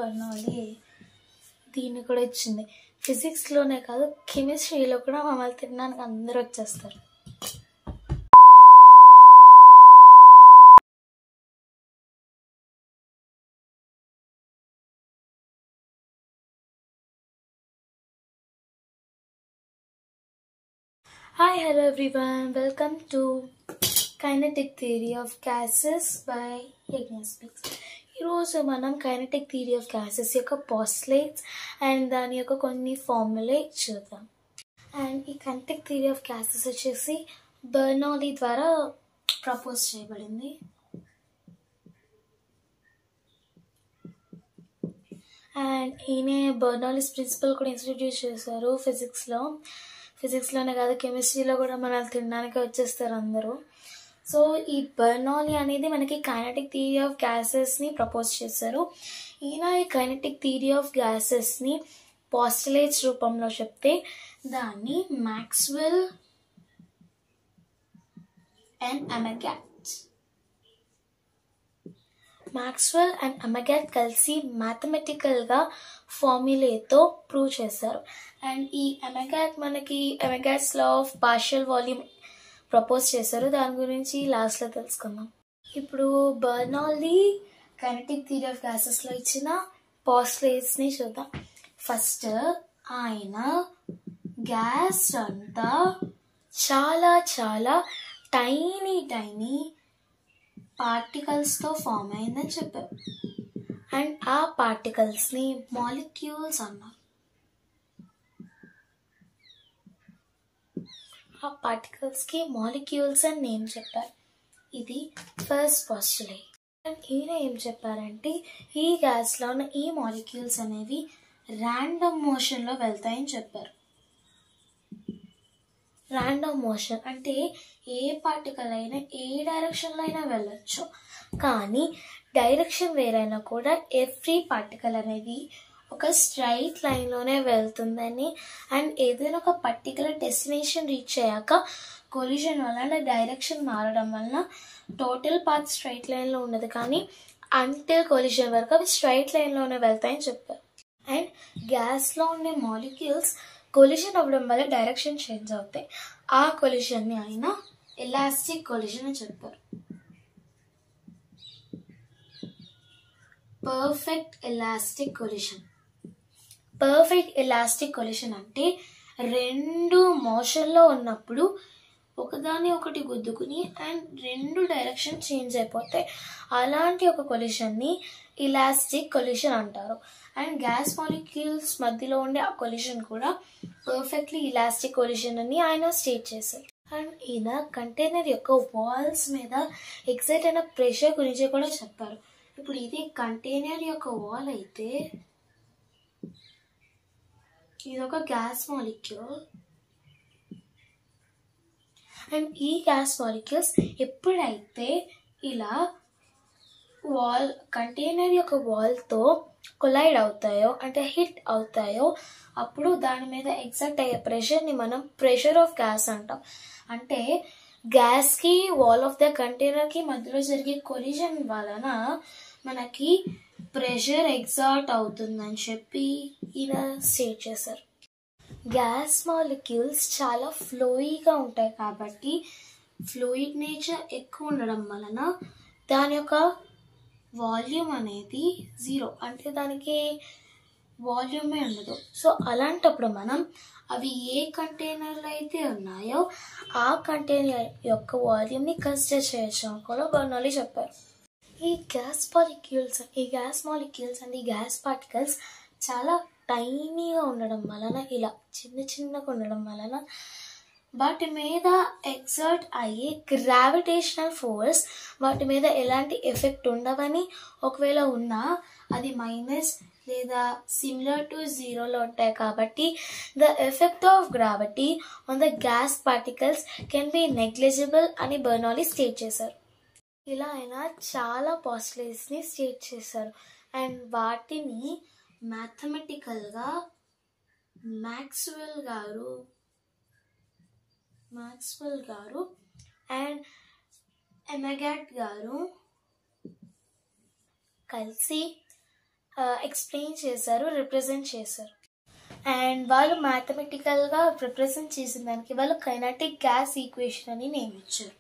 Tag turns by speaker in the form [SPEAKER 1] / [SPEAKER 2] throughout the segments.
[SPEAKER 1] Bernoulli దీన్ని కూడా ఇచ్చింది. ఫిజిక్స్లోనే కాదు కెమిస్ట్రీలో కూడా మమ్మల్ని తినడానికి అందరూ వచ్చేస్తారు. Hi, hello everyone. Welcome to Kinetic Theory of Gases by Yagna Speaks. ఈరోజు మనం కైనెటిక్ థియరీ ఆఫ్ గ్యాసెస్ యొక్క పోస్టులేట్స్ అండ్ దాని యొక్క కొన్ని ఫార్ములే చూద్దాం. అండ్ ఈ కైనెటిక్ థియరీ ఆఫ్ గ్యాసెస్ వచ్చేసి బర్నౌలీ ద్వారా ప్రపోజ్ చేయబడింది. అండ్ ఈయన బర్నౌలీస్ ప్రిన్సిపల్ కూడా ఇంట్రడ్యూస్ చేశారు ఫిజిక్స్లోనే కాదు కెమిస్ట్రీలో కూడా మనల్ని తినడానికి వచ్చేస్తారు అందరూ. సో ఈ బర్నౌలీ అనేది మనకి కైనెటిక్ థియరీ ఆఫ్ గ్యాసెస్ని ప్రపోజ్ చేశారు. ఈయన ఈ కైనెటిక్ థియరీ ఆఫ్ గ్యాసెస్ని పోస్టులేట్స్ రూపంలో చెప్తే దాన్ని మాక్స్వెల్ అండ్ అమగ్యాట్ కలిసి మ్యాథమెటికల్గా ఫార్ములేతో ప్రూవ్ చేశారు. అండ్ ఈ Amagat's law of partial volume propose చేశారు. దాని గురించి లాస్ట్లో తెలుసుకుందాం. ఇప్పుడు బర్నౌలీ కైనెటిక్ థియరీ ఆఫ్ గ్యాసెస్లో ఇచ్చిన పోస్టులేట్స్ని చూద్దాం. ఫస్ట్ ఆయన గ్యాస్ అంతా చాలా చాలా టైనీ పార్టికల్స్తో ఫామ్ అయిందని చెప్పారు. అండ్ ఆ పార్టికల్స్ని మాలిక్యూల్స్ అన్నారు. ఆ పార్టికల్స్కి మాలిక్యూల్స్ అని నేమ్ చెప్పారు. ఇది ఫస్ట్ పోస్టులేట్. అండ్ ఈయన ఏం చెప్పారంటే ఈ గ్యాస్లో ఉన్న ఈ మాలిక్యూల్స్ అనేవి ర్యాండమ్ మోషన్లో వెళ్తాయని చెప్పారు. ర్యాండమ్ మోషన్ అంటే ఏ పార్టికల్ అయినా ఏ డైరెక్షన్లో అయినా వెళ్ళొచ్చు, కానీ డైరెక్షన్ వేరైనా కూడా ఎవ్రీ పార్టికల్ అనేది ఒక స్ట్రైట్ లైన్లోనే వెళ్తుందని అండ్ ఏదైనా ఒక పర్టికులర్ డెస్టినేషన్ రీచ్ అయ్యాక కొలిజన్ వల్ల డైరెక్షన్ మారడం వలన టోటల్ పాత్ స్ట్రైట్ లైన్లో ఉండదు, కానీ అంటిల్ కొలిజన్ వరకు అవి స్ట్రైట్ లైన్లోనే వెళ్తాయని చెప్పారు. అండ్ గ్యాస్లో ఉండే మాలిక్యూల్స్ కొలిజన్ అవ్వడం వల్ల డైరెక్షన్ చేంజ్ అవుతాయి. ఆ కొలిజన్ని ఆయన ఎలాస్టిక్ కొలిజన్ అని చెప్పారు. పర్ఫెక్ట్ ఎలాస్టిక్ కొలిషన్ అంటే రెండు మోషన్లో ఉన్నప్పుడు ఒకదాని ఒకటి గుద్దుకుని అండ్ రెండు డైరెక్షన్ చేంజ్ అయిపోతాయి. అలాంటి ఒక కొలిషన్ని ఇలాస్టిక్ కొలిషన్ అంటారు. అండ్ గ్యాస్ మాలిక్యూల్స్ మధ్యలో ఉండే ఆ కొలిషన్ కూడా పర్ఫెక్ట్లీ ఇలాస్టిక్ కొలిషన్ అని ఆయన స్టేట్ చేశారు. అండ్ ఈయన కంటైనర్ యొక్క వాల్స్ మీద ఎగ్జైట్ అయిన ప్రెషర్ గురించి కూడా చెప్పారు. ఇప్పుడు ఇది కంటైనర్ యొక్క వాల్ అయితే ఇది ఒక గ్యాస్ మాలిక్యూల్. అండ్ ఈ గ్యాస్ మాలిక్యూల్స్ ఎప్పుడైతే ఇలా కంటైనర్ యొక్క వాల్తో కొలైడ్ అవుతాయో అంటే హిట్ అవుతాయో అప్పుడు దాని మీద ఎగ్జాక్ట్ అయ్యే ప్రెషర్ని మనం ప్రెషర్ ఆఫ్ గ్యాస్ అంటాం. అంటే గ్యాస్కి వాల్ ఆఫ్ ద కంటైనర్కి మధ్యలో జరిగే కొలిజన్ వలన మనకి ప్రెషర్ ఎగ్జార్ట్ అవుతుందని చెప్పి ఈయన స్టేట్ చేశారు. గ్యాస్ మాలిక్యూల్స్ చాలా ఫ్లోయిగా ఉంటాయి కాబట్టి ఫ్లూయిడ్ నేచర్ ఎక్కువ ఉండడం వలన దాని యొక్క వాల్యూమ్ అనేది 0, అంటే దానికి వాల్యూమే ఉండదు. సో అలాంటప్పుడు మనం అవి ఏ కంటైనర్లు అయితే ఉన్నాయో ఆ కంటైనర్ యొక్క వాల్యూమ్ని కన్సిడర్ చేయొచ్చు అని కూడా బర్నౌలీ చెప్పారు. ఈ గ్యాస్ మాలిక్యూల్స్ అండ్ ఈ గ్యాస్ పార్టికల్స్ చాలా టైనీగా ఉండడం వలన ఇలా చిన్నగా ఉండడం వలన వాటి మీద ఎగ్జర్ట్ అయ్యే గ్రావిటేషనల్ ఫోర్స్ వాటి మీద ఎలాంటి ఎఫెక్ట్ ఉండవని, ఒకవేళ ఉన్నా అది మైనస్ లేదా సిమిలర్ టు 0లో ఉంటాయి. కాబట్టి the effect of gravity on the gas particles can be negligible అని బర్నౌలీ స్టేట్ చేశారు. ఇలా ఆయన చాలా పోస్టులేట్స్ని స్టేట్ చేశారు. అండ్ వాటిని మ్యాథమెటికల్గా మాక్స్వెల్ గారు అండ్ అమగ్యాట్ గారు కలిసి ఎక్స్ప్లెయిన్ చేశారు, రిప్రజెంట్ చేశారు. అండ్ వాళ్ళు మ్యాథమెటికల్గా రిప్రజెంట్ చేసిన దానికి వాళ్ళు కైనటిక్ గ్యాస్ ఈక్వేషన్ అని నేమ్ ఇచ్చారు.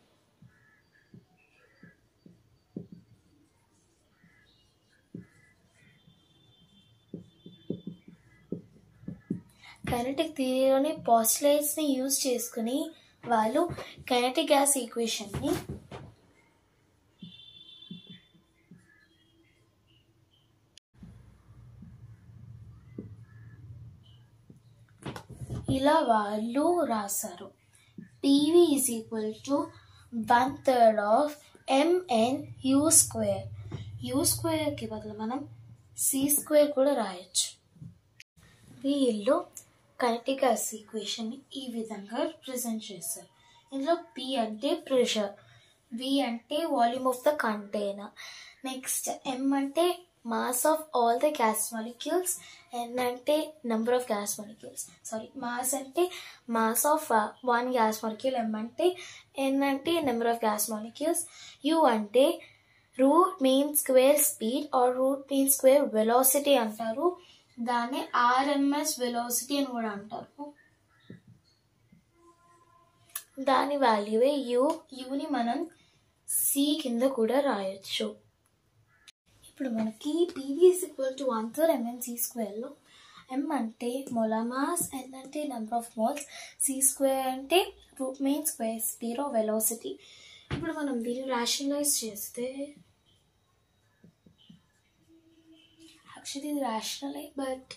[SPEAKER 1] కైనటిక్ థియరీలోని పోస్టులేట్స్ని యూజ్ చేసుకుని వాళ్ళు కైనటిక్ గ్యాస్ ఈక్వేషన్ని ఇలా వాళ్ళు రాశారు. PV is equal to 1/3 of mn u square. u స్క్వేర్కి బదులు మనం c స్క్వేర్ కూడా రాయొచ్చు. వీళ్ళు కైనటిక్ గ్యాస్ ఈక్వేషన్ని ఈ విధంగా రిప్రజెంట్ చేశారు. ఇందులో P అంటే ప్రెషర్, V అంటే volume of the container, next M అంటే mass of all the gas molecules, N అంటే number of gas molecules, mass అంటే mass of one gas molecule, M అంటే N అంటే number of gas molecules, U అంటే root mean square speed or root mean square velocity అంటారు. దాన్ని RMS velocity అని కూడా అంటారు. దాని వాల్యూవే యూని మనం C కింద కూడా రాయొచ్చు. ఇప్పుడు మనకి PV is equal to 1/3 mn/c²లో M అంటే మోలార్ మాస్, N అంటే నెంబర్ ఆఫ్ మోల్స్, C² అంటే root mean square speed of velocity. ఇప్పుడు మనం దీన్ని రేషనలైజ్ చేస్తే యాక్చువల్లీ ఇది రేషనలే బట్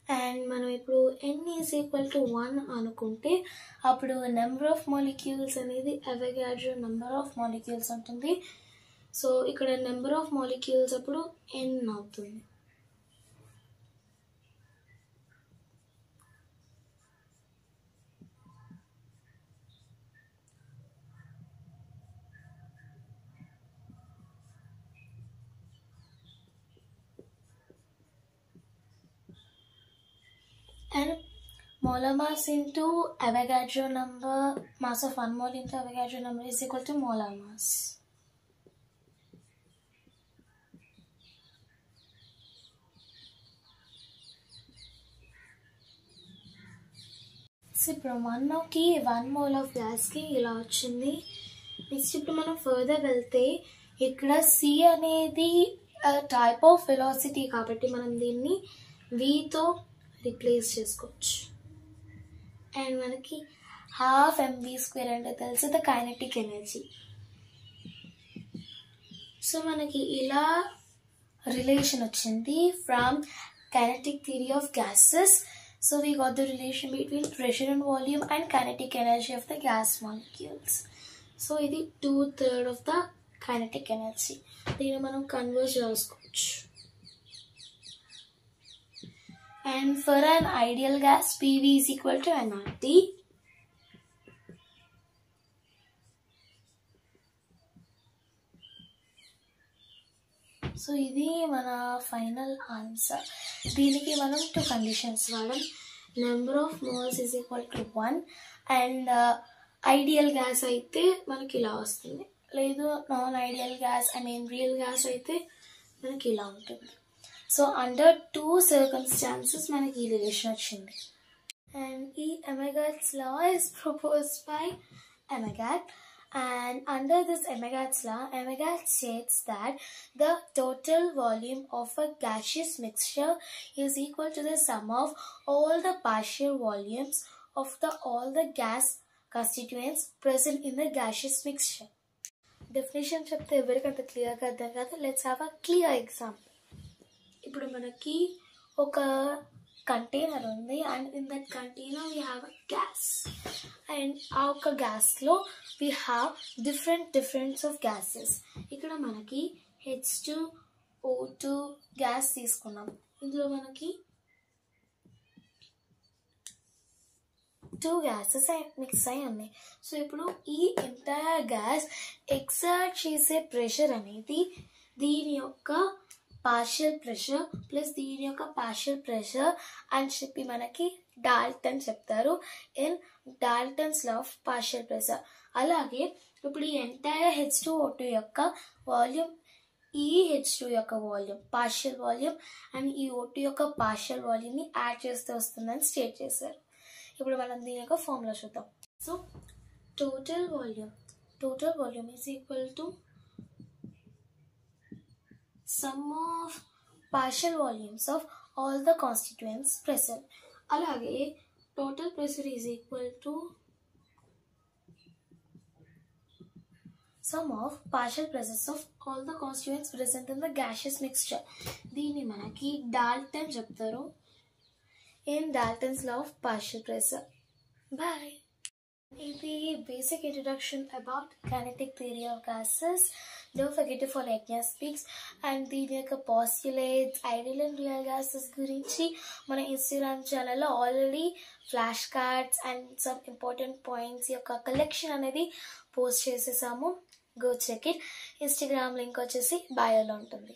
[SPEAKER 1] అండ్ మనం ఇప్పుడు N ఈజ్ ఈక్వల్ టు 1 అనుకుంటే అప్పుడు నెంబర్ ఆఫ్ మాలిక్యూల్స్ అనేది అవగాడ్రో నెంబర్ ఆఫ్ మాలిక్యూల్స్ ఉంటుంది. సో ఇక్కడ నెంబర్ ఆఫ్ మాలిక్యూల్స్ అప్పుడు N అవుతుంది. And molar mass into Avogadro number, mass of 1 mole into Avogadro number is equal to molar mass. So ఇప్పుడు 1 mole of గ్యాస్కి ఇలా వచ్చింది. Next ఇప్పుడు మనం ఫర్దర్ వెళ్తే ఇక్కడ C అనేది టైప్ ఆఫ్ వెలాసిటీ కాబట్టి మనం దీన్ని Vతో రిప్లేస్ చేసుకోవచ్చు. అండ్ మనకి 1/2 mv² అంటే తెలిసి ద కైనెటిక్ ఎనర్జీ. సో మనకి ఇలా రిలేషన్ వచ్చింది from kinetic theory of gases. So we got the relation between pressure and volume and kinetic energy of the gas molecules. So ఇది 2/3 ఆఫ్ ద కైనెటిక్ ఎనర్జీ. దీన్ని మనం convert చేసుకోవచ్చు. And for an ideal gas, PV is equal to nRT. So ఇది మన final answer. దీనికి మనం 2 conditions వాడడం. Number of moles is equal to 1 and ideal gas అయితే మనకి ఇలా వస్తుంది, లేదు non ideal gas real gas అయితే మనకి ఇలా ఉంటుంది. సో అండర్ 2 circumstances మనకి ఈ రిలేషన్ వచ్చింది. అండ్ ఈ Avogadro's law is proposed by Avogadro. And under this Avogadro's law, Avogadro states that the total volume of a gaseous mixture is equal to the sum of all the partial volumes of all the gas constituents present in the gaseous mixture. Definition చెప్తే ఎవరికంత క్లియర్గా అర్థం కాదు. Let's have a clear example. ఇప్పుడు మనకి ఒక container ఉంది and in that container we have a gas and ఆ ఒక గ్యాస్లో we have differents of gases. ఇక్కడ మనకి H2O2 గ్యాస్ తీసుకున్నాం. ఇందులో మనకి 2 gases మిక్స్ అయి ఉన్నాయి. సో ఇప్పుడు ఈ ఎంటైర్ గ్యాస్ ఎక్సర్ట్ చేసే ప్రెషర్ అనేది దీని యొక్క పార్షియల్ ప్రెషర్ ప్లస్ దీని యొక్క పార్షియల్ ప్రెషర్ అని చెప్పి మనకి డాల్టన్ చెప్తారు in Dalton's law of partial pressure. అలాగే ఇప్పుడు ఈ ఎంటైర్ H2O2 యొక్క వాల్యూమ్ ఈ H2 యొక్క వాల్యూమ్ పార్షియల్ వాల్యూమ్ అండ్ ఈ O2 యొక్క పార్షియల్ వాల్యూమ్ని యాడ్ చేస్తే వస్తుందని స్టేట్ చేశారు. ఇప్పుడు మనం దీని యొక్క ఫార్ములా చూద్దాం. So total volume is equal to sum of partial volumes of all the constituents present. అలాగే total pressure is equal to sum of partial pressures of all the constituents present in the gaseous mixture. దీన్ని మనకి Dalton చెప్తారు in Dalton's law of partial pressure. Bye. ఇది basic introduction about kinetic theory of gases. Don't forget to follow Agnes Speaks and దీని యొక్క postulates, ideal and real gases గురించి మన Instagram ఛానల్లో already flash cards and some important points యొక్క collection అనేది post చేసేసాము. Go check it. Instagram link వచ్చేసి బయోలో ఉంటుంది.